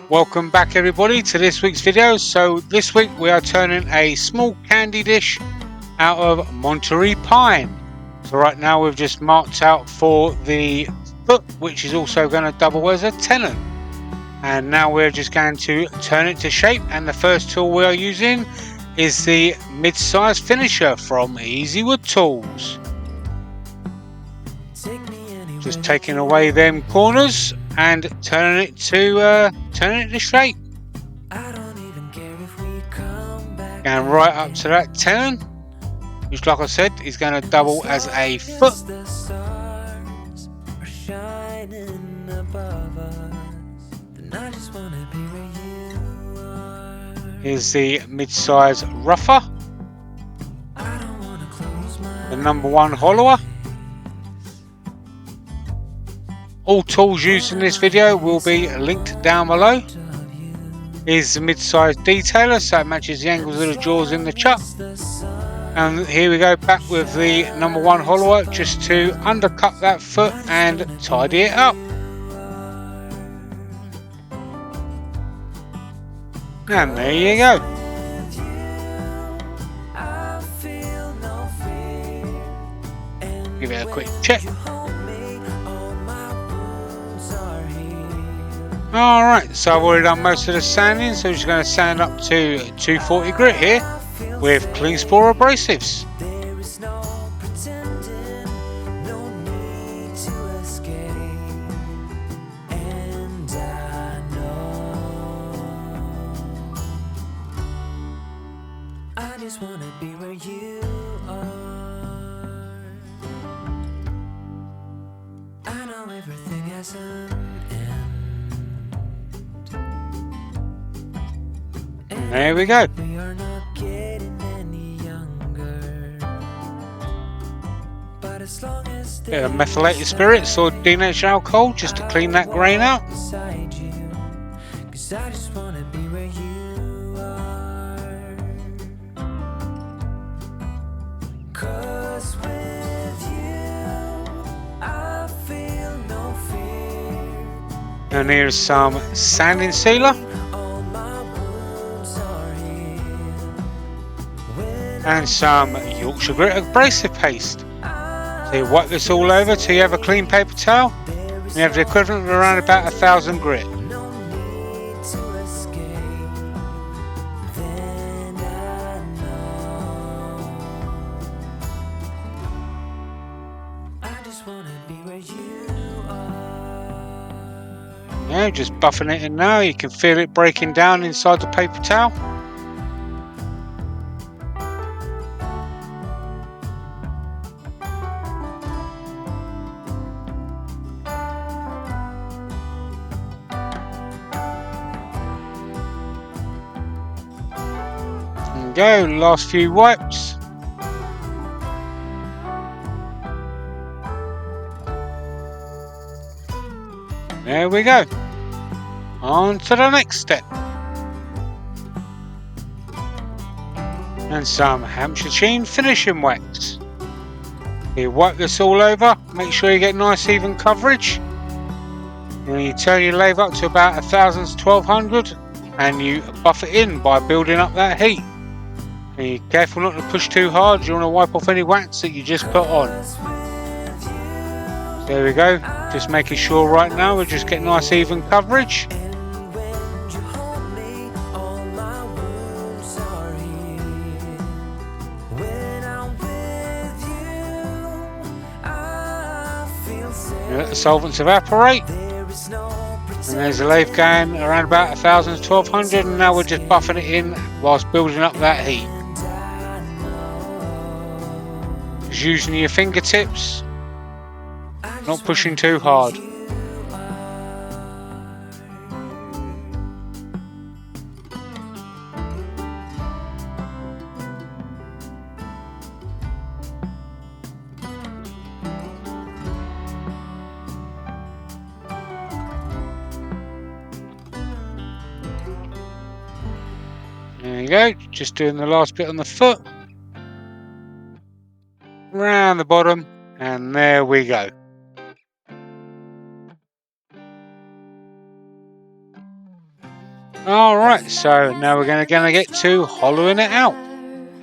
Welcome back everybody to this week's video. So this week we are turning a small candy dish out of Monterey Pine. So right now we've just marked out for the foot, which is also going to double as a tenon. And now we're just going to turn it to shape, and the first tool we are using is the mid-size finisher from Easy Wood Tools. Just taking away them corners and turning it to shape. Going right up to that tenon, which, like I said, is going to double as a foot. Here's the mid-size rougher, the #1 hollower. All tools used in this video will be linked down below. Here's the mid-size detailer, so it matches the angles of the jaws in the chuck. And here we go back with the #1 hollower, just to undercut that foot and tidy it up. And there you go. Give it a quick check. Alright, so I've already done most of the sanding, so I'm just going to sand up to 240 grit here with clean spore abrasives. There we go. Bit of methylated spirits or denatured alcohol just to clean that grain out. And here's some sanding sealer. And some Yorkshire Grit abrasive paste. So you wipe this all over till you have a clean paper towel. And you have the equivalent of around about 1,000 grit. Yeah, just buffing it in now. You can feel it breaking down inside the paper towel. Go, last few wipes. There we go. On to the next step. And some Hampshire Sheen finishing wax. You wipe this all over, make sure you get nice even coverage. And you turn your lathe up to about 1,000 to 1,200 and you buff it in by building up that heat. And you're careful not to push too hard, you want to wipe off any wax that you just put on. There we go, just making sure right now we just get nice even coverage. Let the solvents evaporate. And there's the lathe going around about 1,000 to 1,200, and now we're just buffing it in whilst building up that heat. Just using your fingertips, not pushing too hard. There you go, just doing the last bit on the foot. Round the bottom, and there we go. Alright, so now we're gonna get to hollowing it out.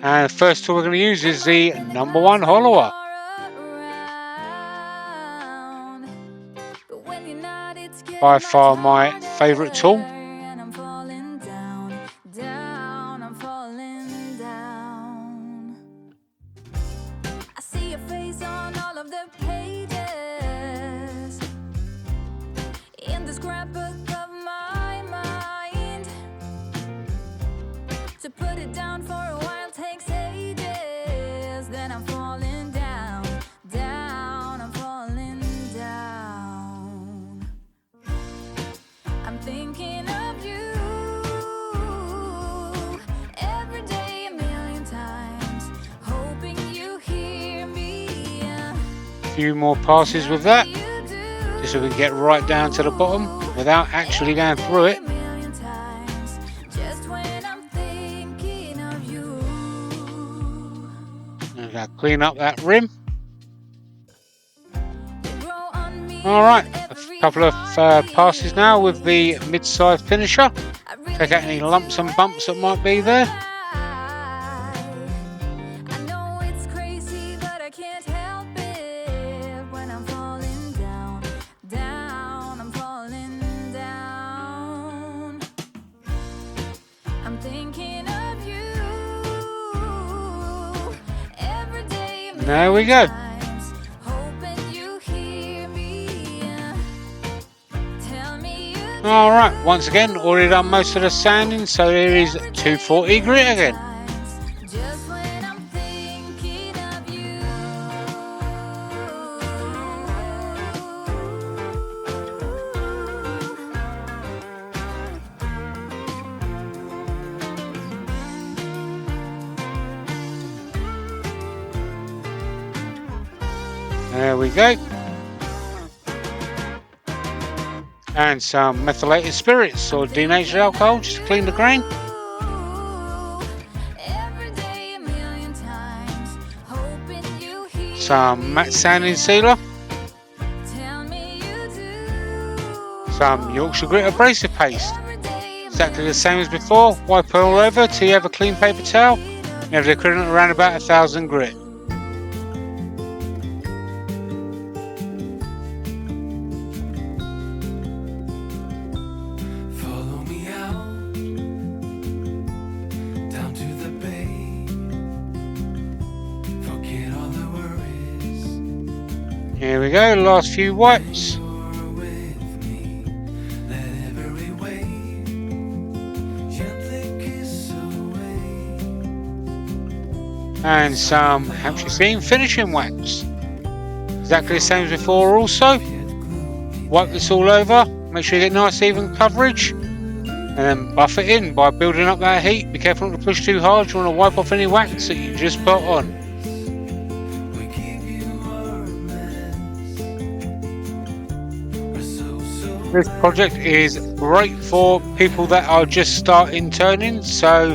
And the first tool we're going to use is the #1 hollower. By far my favourite tool. To put it down for a while takes ages. Then I'm falling down, down, I'm falling down. I'm thinking of you every day, a million times, hoping you hear me. A few more passes with that, just so we can get right down to the bottom without actually going through it. Clean up that rim. Alright, a couple of passes now with the mid-size finisher. Take out any lumps and bumps that might be there. There we go. Alright, once again, already done most of the sanding, so here is 240 grit again. There we go. And some methylated spirits or denatured alcohol just to clean the grain. Some matte sanding sealer. Some Yorkshire Grit abrasive paste. Exactly the same as before. Wipe it all over till you have a clean paper towel. You have the equivalent around about 1,000 grit. Here we go, last few wipes. And some Hampshire Sheen finishing wax. Exactly the same as before also. Wipe this all over, make sure you get nice even coverage. And then buff it in by building up that heat. Be careful not to push too hard, you want to wipe off any wax that you just put on. This project is great for people that are just starting turning. So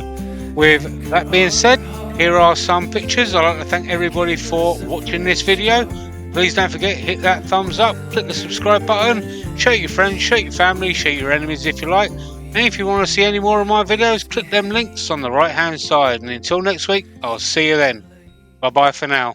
with that being said, here are some pictures. I'd like to thank everybody for watching this video. Please don't forget, hit that thumbs up, click the subscribe button, show your friends, show your family, show your enemies if you like. And if you want to see any more of my videos, click them links on the right hand side. And until next week, I'll see you then. Bye bye for now.